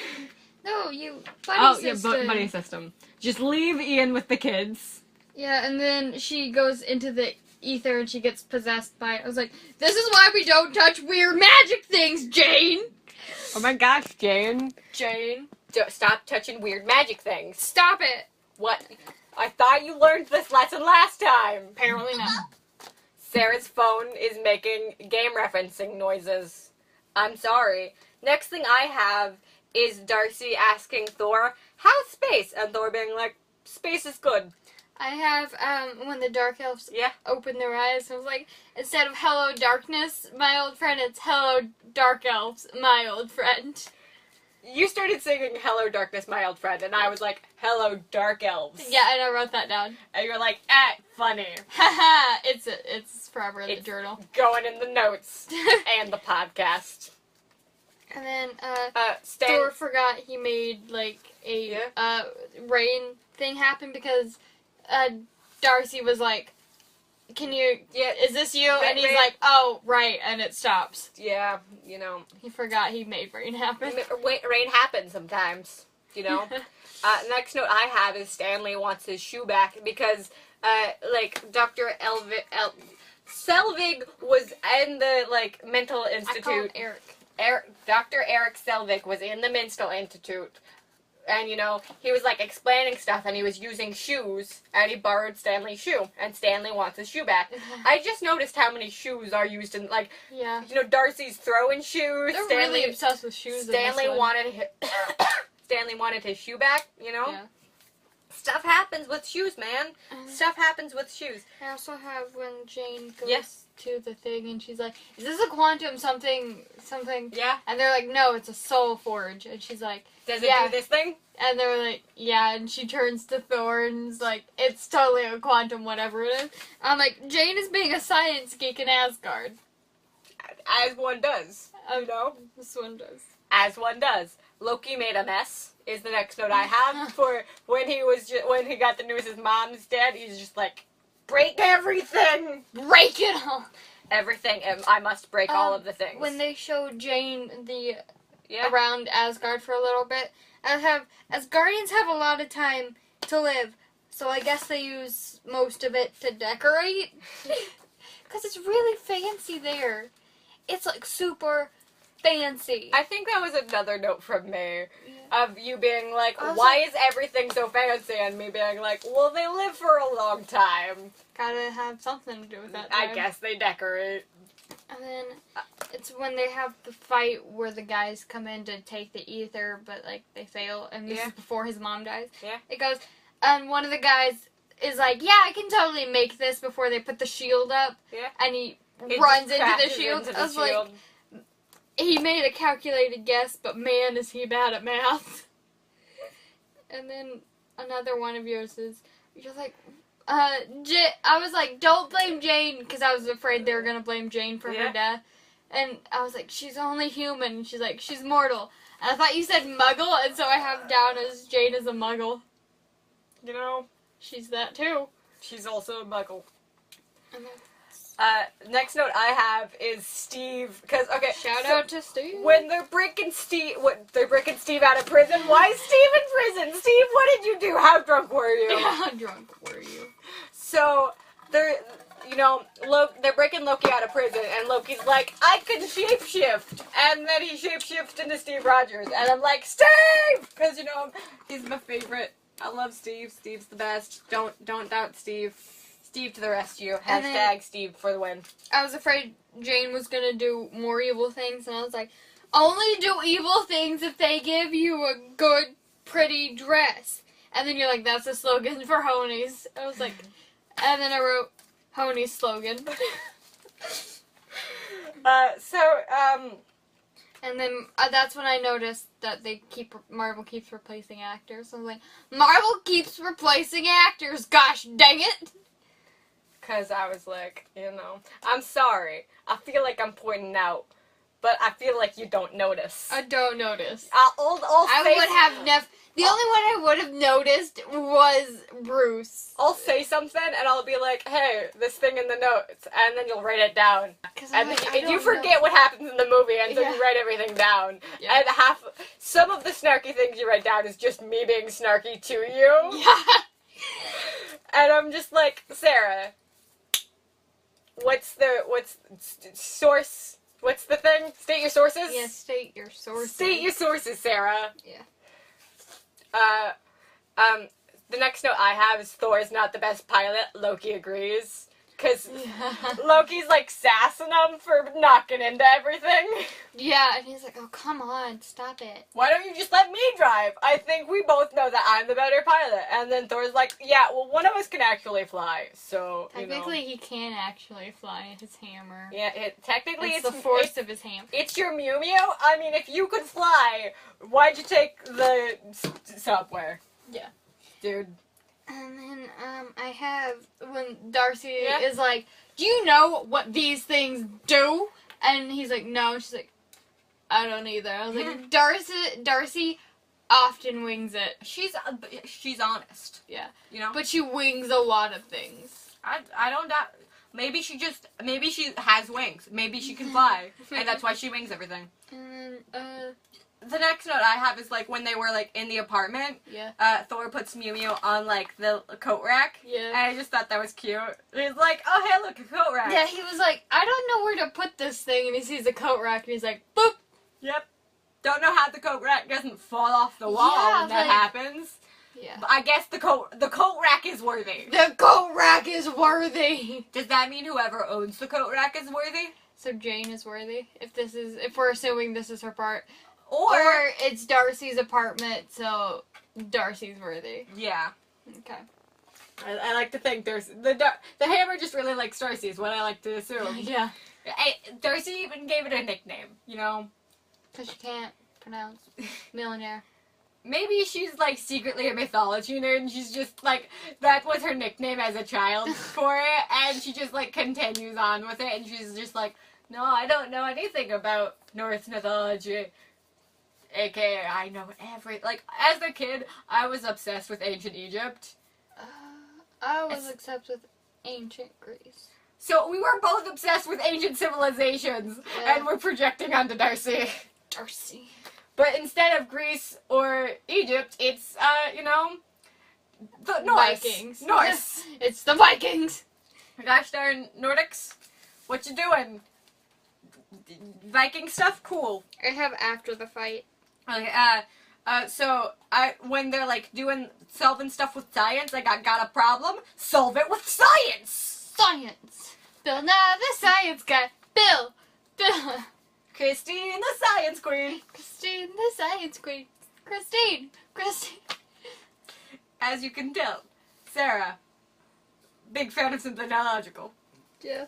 No, buddy system. Buddy system. Just leave Ian with the kids. Yeah, and then she goes into the ether and she gets possessed by it. I was like, this is why we don't touch weird magic things, Jane! Oh my gosh, Jane. Stop touching weird magic things. Stop it! What? I thought you learned this lesson last time. Apparently not. Sarah's phone is making game referencing noises. I'm sorry. Next thing I have is Darcy asking Thor, how's space? And Thor being like, space is good. I have, when the dark elves Yeah. open their eyes, I was like, instead of hello darkness, my old friend, it's hello dark elves, my old friend. you started singing "Hello, Darkness, My Old Friend," and I was like, "Hello, Dark Elves." Yeah, and I wrote that down. And you're like, funny. Haha, it's forever in the It's journal. Going in the notes and the podcast. And then, Stan. Thor forgot he made, like, a, rain thing happen because, Darcy was like, can you, is this you? And he's like, oh, right, and it stops. Yeah, you know. He forgot he made rain happen. Rain happens sometimes, you know. Next note I have is Stanley wants his shoe back because, Dr. Selvig was in the, mental institute. I call him Eric. Dr. Eric Selvig was in the mental institute. And, he was, explaining stuff, and he was using shoes, and he borrowed Stanley's shoe, and Stanley wants his shoe back. I just noticed how many shoes are used in, yeah. Darcy's throwing shoes. They're Stanley, really obsessed with shoes. Stanley wanted his shoe back, Yeah. Stuff happens with shoes, man. Stuff happens with shoes. I also have when Jane goes to the thing, and she's like, is this a quantum something? Yeah. And they're like, no, it's a soul forge. And she's like, does it do this thing? And they're like, yeah, and she turns to Thor and is like, it's totally a quantum whatever it is. I'm like, Jane is being a science geek in Asgard. As one does, This one does. As one does. Loki made a mess is the next note I have for when he got the news his mom's dead. He's just like, break everything! Break it all! Everything, I must break all of the things. When they showed Jane around Asgard for a little bit, Asgardians have a lot of time to live, so I guess they use most of it to decorate. Because it's really fancy there. It's super fancy. I think that was another note from me of you being like, why is everything so fancy? And me being like, well, they live for a long time. Gotta have something to do with that. I guess they decorate. And then it's when they have the fight where the guys come in to take the ether, but they fail, and this is before his mom dies. Yeah. It goes, and one of the guys is like, yeah, I can totally make this before they put the shield up. Yeah. And he runs into the shield. I was like, he made a calculated guess, but man, is he bad at math. And then another one of yours is, you're like, I was like, don't blame Jane, because I was afraid they were going to blame Jane for her death. And I was like, she's only human. And she's like, she's mortal. And I thought you said muggle, and so I have down as Jane as a muggle. She's that too. She's also a muggle. And next note I have is Steve, because shout out to Steve. When they're breaking Steve out of prison. Why is Steve in prison? Steve, what did you do? How drunk were you? How drunk were you? So they're breaking Loki out of prison, and Loki's like, I can shapeshift, and then he shapeshifts into Steve Rogers, and I'm like, Steve, because he's my favorite. I love Steve. Steve's the best. Don't doubt Steve. Steve to the rescue. Hashtag Steve for the win. I was afraid Jane was gonna do more evil things, and I was like, only do evil things if they give you a good, pretty dress. And then you're like, that's a slogan for Honey's. I was like, and then I wrote Honey's slogan. And then that's when I noticed that Marvel keeps replacing actors. I was like, Marvel keeps replacing actors, gosh dang it! Because I was like, I'm sorry. I feel like I'm pointing out, but I feel like you don't notice. I don't notice. The only one I would have noticed was Bruce. I'll say something and I'll be like, hey, this thing in the notes, and then you'll write it down. And then you forget what happens in the movie, and so you write everything down. Yeah. And some of the snarky things you write down is just me being snarky to you. Yeah. And I'm just like, Sarah, what's the source? What's the thing? State your sources? Yeah, state your sources. State your sources, Sarah. Yeah. The next note I have is Thor is not the best pilot. Loki agrees. Because Loki's like sassing him for knocking into everything. Yeah, and he's like, oh, come on, stop it. Why don't you just let me drive? I think we both know that I'm the better pilot. And then Thor's like, yeah, well, one of us can actually fly, so, Technically, he can actually fly his hammer. Yeah, technically It's the force of his hammer. It's your Mew Mew. I mean, if you could fly, why'd you take the subway? Yeah. Dude. And then, I have, when Darcy Yeah. is like, do you know what these things do? And he's like, no. And she's like, I don't either. I was like, Darcy often wings it. She's honest. Yeah. You know? But she wings a lot of things. I don't doubt. Maybe she has wings. Maybe she can fly. And that's why she wings everything. And then, The next note I have is like when they were like in the apartment, yeah. Thor puts Mew Mew on like the coat rack. Yeah. And I just thought that was cute. He's like, oh hey, look, a coat rack. Yeah, he was like, I don't know where to put this thing. And he sees a coat rack and he's like, boop. Yep. Don't know how the coat rack doesn't fall off the wall Yeah, when that like- happens. Yeah. But I guess the coat rack is worthy. The coat rack is worthy. Does that mean whoever owns the coat rack is worthy? So Jane is worthy. If we're assuming this is her part, Or it's Darcy's apartment, so Darcy's worthy. yeah. Okay. I like to think there's the hammer just really likes Darcy is what I like to assume. Yeah. Darcy even gave it a nickname, you know? Because she can't pronounce millionaire. Maybe she's like secretly a mythology nerd and she's just like, that was her nickname as a child for it, and she just like continues on with it, and she's just like, no, I don't know anything about Norse mythology. AKA, I know like, as a kid, I was obsessed with ancient Egypt. I was obsessed with ancient Greece. So we were both obsessed with ancient civilizations, Yeah. and we're projecting onto Darcy. Darcy. But instead of Greece or Egypt, it's, the Norse. Vikings. Norse. It's the Vikings. Gosh darn Nordics. What you doing? Viking stuff? Cool. I have after the fight. Okay, so when they're like solving stuff with science, like I got a problem, solve it with science! Science. Bill Nye the Science Guy. Bill. Christine, the science queen. Christine the Science Queen. Christine. As you can tell, Sarah, big fan of Something Not Logical. Yeah.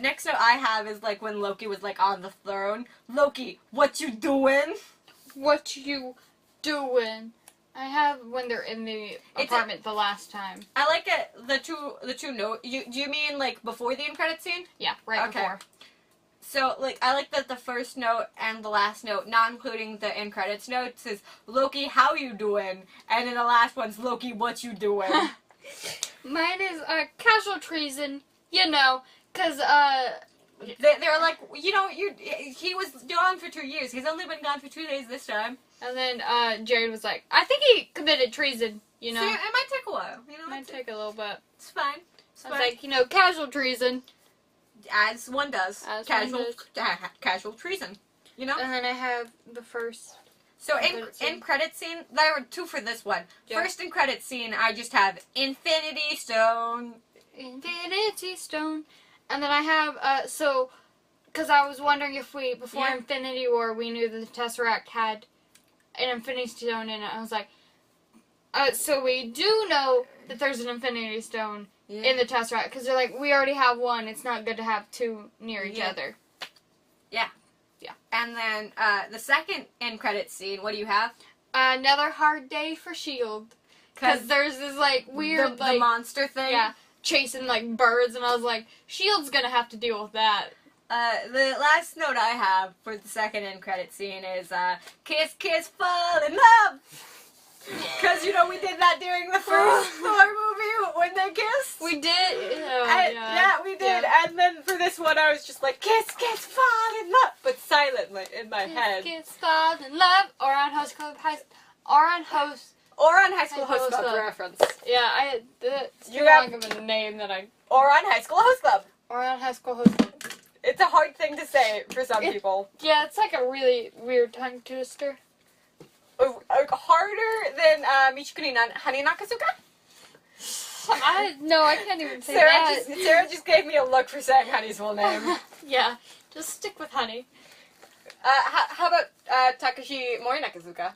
Next note I have is like when Loki was like on the throne. Loki, what you doing? What you doing? I have when they're in the apartment the last time. I like it. The two note. Do you mean like before the end credit scene? Yeah, right Okay. before. So like I like that the first note and the last note, not including the end credits note, says Loki, how you doing? And then the last one's Loki, what you doing? Mine is casual treason. You know, cause They're like, he was gone for 2 years. He's only been gone for 2 days this time. and then Jared was like, I think he committed treason. You know, So it might take a while. it might take a little bit. It's fine. It's I was fine. like, casual treason. As one does. As Casual, one casual treason. You know? And then I have the first. So credit scene. in credit scene, there were two for this one. Yeah. First in credit scene, I just have Infinity Stone. Infinity Stone. And then I have, because I was wondering if before Yeah. Infinity War, we knew that the Tesseract had an Infinity Stone in it. I was like, so we do know that there's an Infinity Stone in the Tesseract, because they're like, we already have one, it's not good to have two near each Yeah. other. And then the second end credit scene, what do you have? Another hard day for S.H.I.E.L.D. Because there's this, like, weird, the monster thing. yeah, chasing, like, birds, and I was like, S.H.I.E.L.D.'s gonna have to deal with that. The last note I have for the second end credit scene is kiss, kiss, fall in love. Because we did that during the first Thor movie when they kissed. We did. Yeah, we did. Yeah. And then for this one, I was just like, kiss, kiss, fall in love, but silently in my head. Kiss, fall in love, or on Host Club or on Host. Or on High School Host Host Club Club. reference. Yeah, it's You too have- long of a name that I. Or on High School Host Club. Or on High School Host Club. It's a hard thing to say for some people. Yeah, it's like a really weird tongue twister. Harder than Michikuni Hani Nakasuka? No, I can't even say Sarah that. just gave me a look for saying Honey's full name. Yeah, just stick with Honey. How about Takashi Morinakazuka?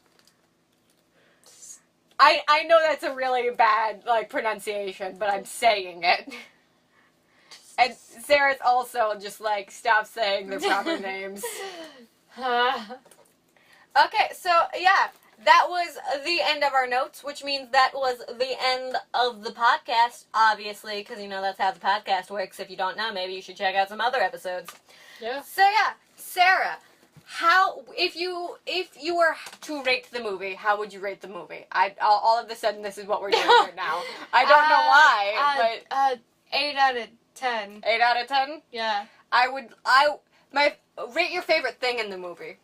I know that's a really bad pronunciation, but I'm saying it. And Sarah's also just stop saying their proper names. Okay, so yeah, that was the end of our notes, which means that was the end of the podcast, obviously, because that's how the podcast works. If you don't know, maybe you should check out some other episodes. Yeah. So yeah, Sarah, if you were to rate the movie, how would you rate the movie? All of a sudden, this is what we're doing right now. I don't know why, but 8 out of 10. 8 out of 10. Yeah. Rate your favorite thing in the movie.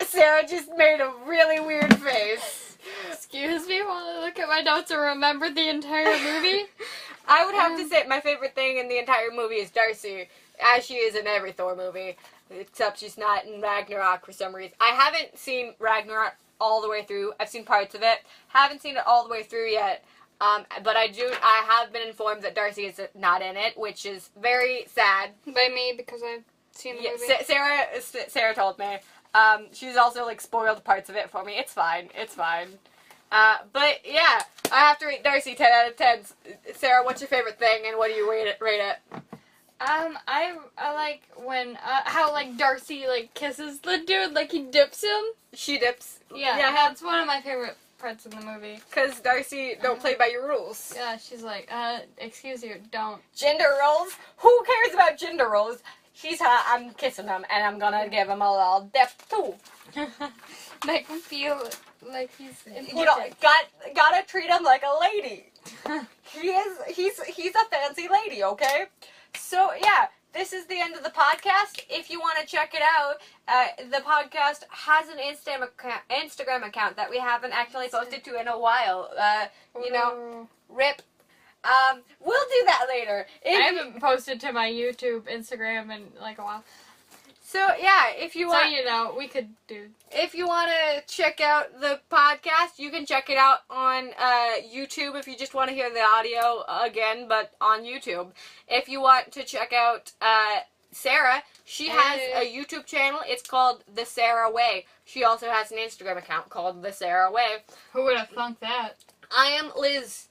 Sarah just made a really weird face. Excuse me while I look at my notes and remember the entire movie. I would have to say my favorite thing in the entire movie is Darcy, as she is in every Thor movie, except she's not in Ragnarok for some reason. I haven't seen Ragnarok all the way through. I've seen parts of it. Haven't seen it all the way through yet. But I have been informed that Darcy is not in it, which is very sad. By me, because I've seen the movie. Sarah told me. She's also spoiled parts of it for me. It's fine. But yeah, I have to rate Darcy 10 out of 10. Sarah, what's your favorite thing, and what do you rate it? I like when how Darcy kisses the dude, he dips him. She dips. Yeah, that's one of my favorite parts in the movie. Because Darcy don't play by your rules. Yeah, she's like, excuse you, don't. Gender roles? Who cares about gender roles? He's hot, I'm kissing him, and I'm gonna give him a little dip too. Make him feel like he's important. You know, gotta treat him like a lady. He's a fancy lady, okay? So yeah, this is the end of the podcast. If you want to check it out, the podcast has an Instagram account that we haven't actually posted to in a while. RIP. We'll do that later. I haven't posted to my YouTube, Instagram in a while. So yeah, if you want, we could do. If you want to check out the podcast, you can check it out on YouTube if you just want to hear the audio again, but on YouTube. If you want to check out Sarah, she has a YouTube channel. It's called The Sarah Way. She also has an Instagram account called The Sarah Way. Who would have thunk that? I am Liz.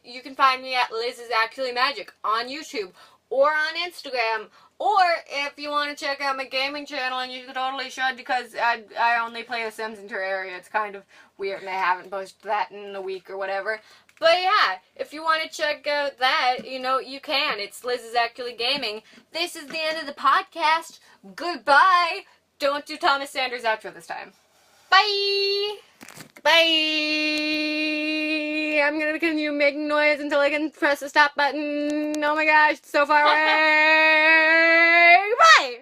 You can find me at Liz Is Actually Magic on YouTube or on Instagram. Or if you want to check out my gaming channel, and you totally should, because I only play The Sims in Terraria. It's kind of weird, and I haven't posted that in a week or whatever. But yeah, if you want to check out that, you can. It's Liz Is Actually Gaming. This is the end of the podcast. Goodbye. Don't do Thomas Sanders' outro this time. Bye. Bye. I'm gonna continue making noise until I can press the stop button. Oh my gosh, it's so far away. Bye.